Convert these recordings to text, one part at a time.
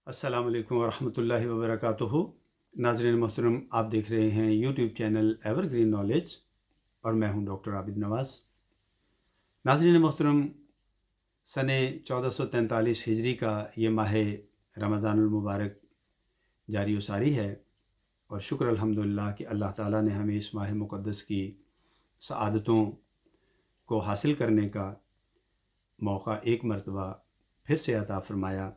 السلام علیکم ورحمۃ اللہ وبرکاتہ۔ ناظرین محترم، آپ دیکھ رہے ہیں YouTube channel ever green knowledge اور میں ہوں ڈاکٹر عابد نواز۔ ناظرین محترم، سن 1443 ہجری کا یہ ماہ رمضان المبارک جاری و ساری ہے، اور شکر الحمدللہ کہ اللہ تعالیٰ نے ہمیں اس ماہ مقدس کی سعادتوں کو حاصل کرنے کا موقع ایک مرتبہ پھر سے عطا فرمایا۔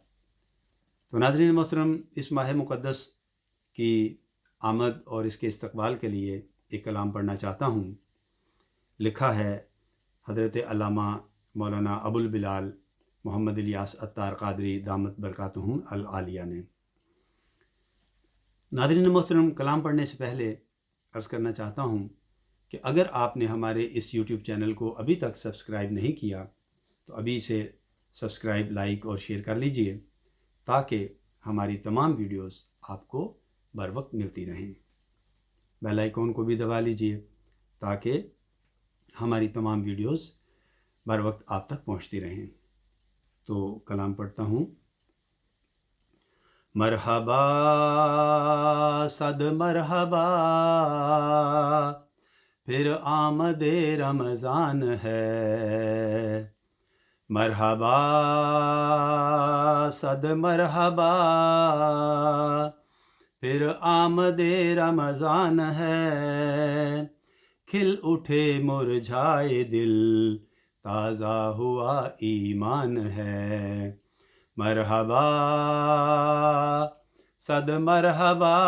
تو ناظرین محترم، اس ماہ مقدس کی آمد اور اس کے استقبال کے لیے ایک کلام پڑھنا چاہتا ہوں۔ لکھا ہے حضرت علامہ مولانا ابو البلال محمد الیاس عطار قادری دامت برکاتہم العالیہ نے۔ ناظرین محترم، کلام پڑھنے سے پہلے عرض کرنا چاہتا ہوں کہ اگر آپ نے ہمارے اس یوٹیوب چینل کو ابھی تک سبسکرائب نہیں کیا تو ابھی اسے سبسکرائب، لائک اور شیئر کر لیجئے تاکہ ہماری تمام ویڈیوز آپ کو بر وقت ملتی رہیں۔ بیل آئیکن کو بھی دبا لیجئے تاکہ ہماری تمام ویڈیوز بر وقت آپ تک پہنچتی رہیں۔ تو کلام پڑھتا ہوں۔ مرحبا صد مرحبا، پھر آمد رمضان ہے۔ مرحبا صد مرحبا، پھر آمد رمضان ہے۔ کھل اٹھے مرجھائے دل، تازہ ہوا ایمان ہے۔ مرحبا صد مرحبا،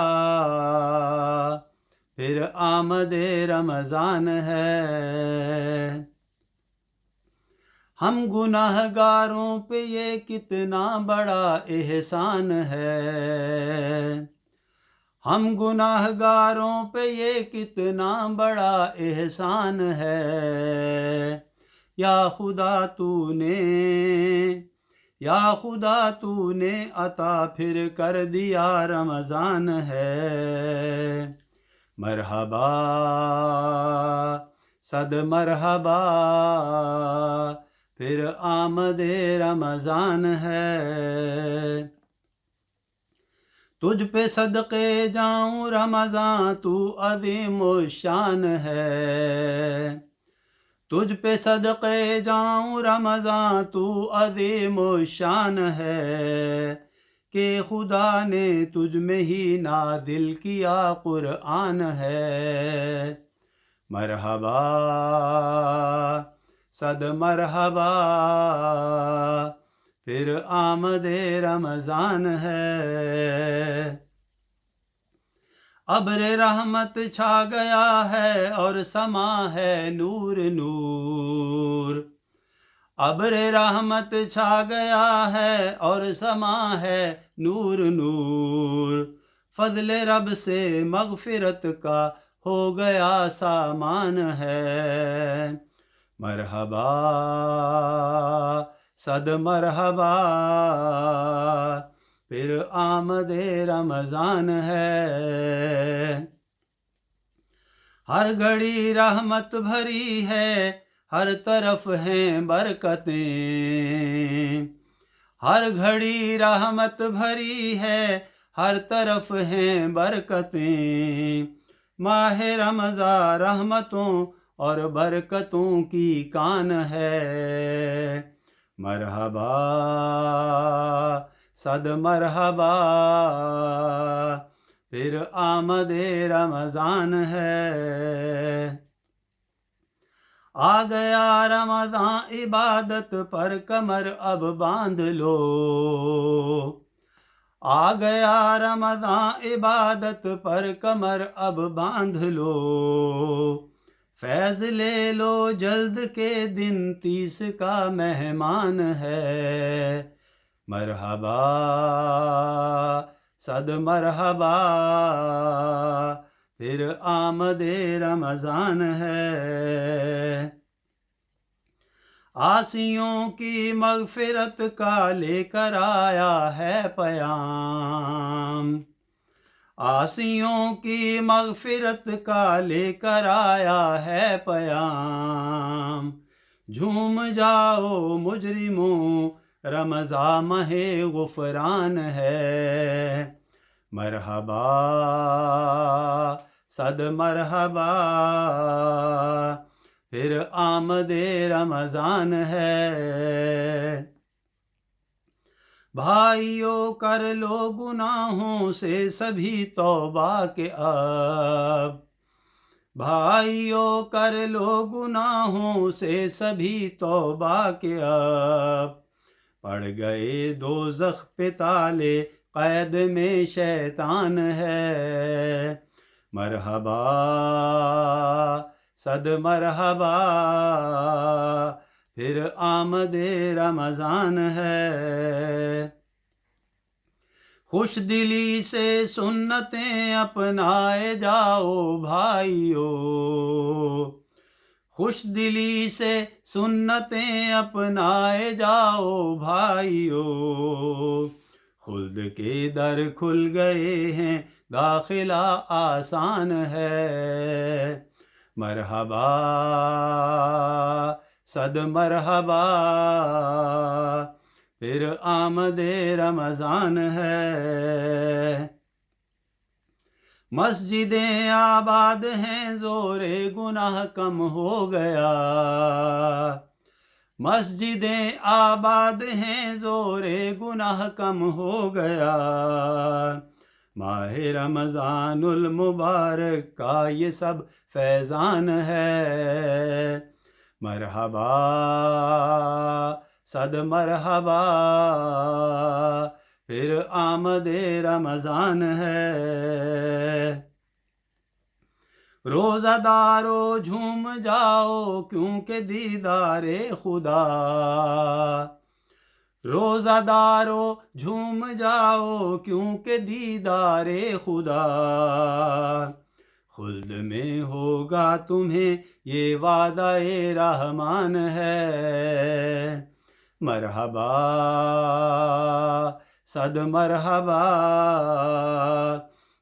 پھر آمد رمضان ہے۔ ہم گناہ گاروں پہ یہ کتنا بڑا احسان ہے۔ ہم گناہ گاروں پہ یہ کتنا بڑا احسان ہے۔ یا خدا تو نے عطا پھر کر دیا رمضان ہے۔ مرحبا صد مرحبا، پھر آمد رمضان ہے۔ تجھ پہ صدقے جاؤں رمضان، تو عظیم الشان ہے۔ تجھ پہ صدقے جاؤں رمضان، تو عظیم الشان ہے۔ کہ خدا نے تجھ میں ہی نازل کیا قرآن ہے۔ مرحبا صد مرحبا، پھر آمد رمضان ہے۔ ابر رحمت چھا گیا ہے اور سما ہے نور نور۔ ابر رحمت چھا گیا ہے اور سما ہے نور نور۔ فضل رب سے مغفرت کا ہو گیا سامان ہے۔ مرحبا صد مرحبا، پھر آمد رمضان ہے۔ ہر گھڑی رحمت بھری ہے، ہر طرف ہیں برکتیں۔ ہر گھڑی رحمت بھری ہے، ہر طرف ہیں برکتیں۔ ماہ رمضان رحمتوں اور برکتوں کی کان ہے۔ مرحبا صد مرحبا، پھر آمد رمضان ہے۔ آ گیا رمضان عبادت پر کمر اب باندھ لو۔ آ گیا رمضان عبادت پر کمر اب باندھ لو۔ فیض لے لو جلد کے دن 30 کا مہمان ہے۔ مرحبا صد مرحبا، پھر آمد رمضان ہے۔ عاصیوں کی مغفرت کا لے کر آیا ہے پیام۔ عاصیوں کی مغفرت کا لے کر آیا ہے پیام۔ جھوم جاؤ مجرموں، رمضان ماہ غفران ہے، مرحبا صد مرحبا پھر آمد رمضان ہے۔ بھائیو کر لو گناہوں سے سبھی توبہ کے اب، بھائیو کر لو گناہوں سے سبھی توبہ کے اب، پڑ گئے دوزخ پہ تالے قید میں شیطان ہے، مرحبا صد مرحبا پھر آمد رمضان ہے۔ خوش دلی سے سنتیں اپنائے جاؤ بھائیو، خوش دلی سے سنتیں اپنائے جاؤ بھائیو، خلد کے در کھل گئے ہیں داخلہ آسان ہے، مرحبا صد مرحبا پھر آمد رمضان ہے۔ مسجدیں آباد ہیں زور گناہ کم ہو گیا، مسجدیں آباد ہیں زور گناہ کم ہو گیا، ماہ رمضان المبارک کا یہ سب فیضان ہے، مرحبا صد مرحبا پھر آمد رمضان ہے۔ روزہ دارو جھوم جاؤ کیونکہ دیدار خدا، روزہ دارو جھوم جاؤ کیونکہ دیدار خدا، خلد میں ہوگا تمہیں یہ وعدہ رحمان ہے، مرحبا صد مرحبا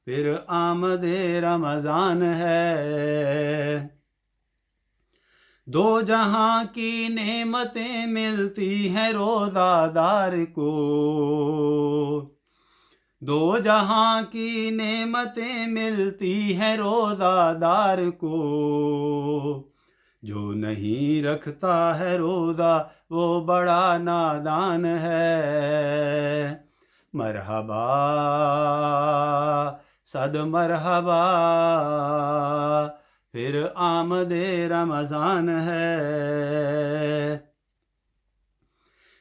پھر آمد رمضان ہے۔ دو جہاں کی نعمتیں ملتی ہیں روزہ دار کو، دو جہاں کی نعمتیں ملتی ہیں روزہ دار کو، جو نہیں رکھتا ہے روزہ وہ بڑا نادان ہے، مرحبا صد مرحبا پھر آمد رمضان ہے۔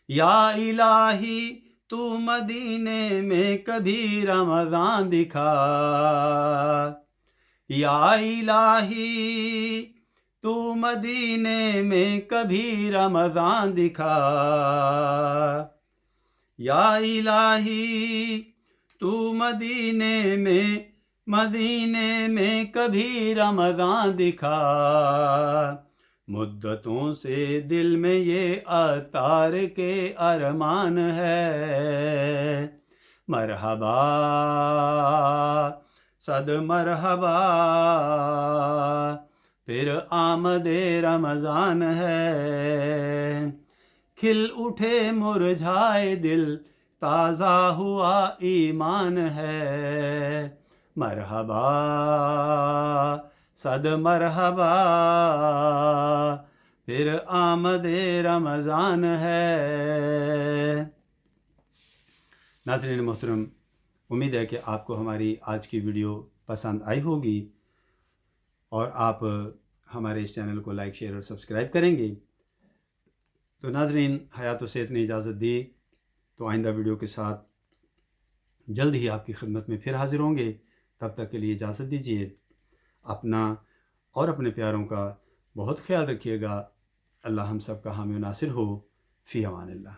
یا الہی تو مدینے میں کبھی رمضان دکھا، یا الہی تو مدینے میں کبھی رمضان دکھا، یا الہی تو مدینے میں کبھی رمضان دکھا، مدتوں سے دل میں یہ عطار کے ارمان ہے، مرحبا صد مرحبا پھر آمد رمضان ہے۔ کھل اٹھے مرجھائے دل تازہ ہوا ایمان ہے، مرحبا صد مرحبا پھر آمد رمضان ہے۔ ناظرین محترم، امید ہے کہ آپ کو ہماری آج کی ویڈیو پسند آئی ہوگی اور آپ ہمارے اس چینل کو لائک، شیئر اور سبسکرائب کریں گے۔ تو ناظرین، حیات و صحت نے اجازت دی تو آئندہ ویڈیو کے ساتھ جلد ہی آپ کی خدمت میں پھر حاضر ہوں گے۔ تب تک کے لیے اجازت دیجیے، اپنا اور اپنے پیاروں کا بہت خیال رکھیے گا۔ اللہ ہم سب کا حامی و ناصر ہو، فی امان اللہ۔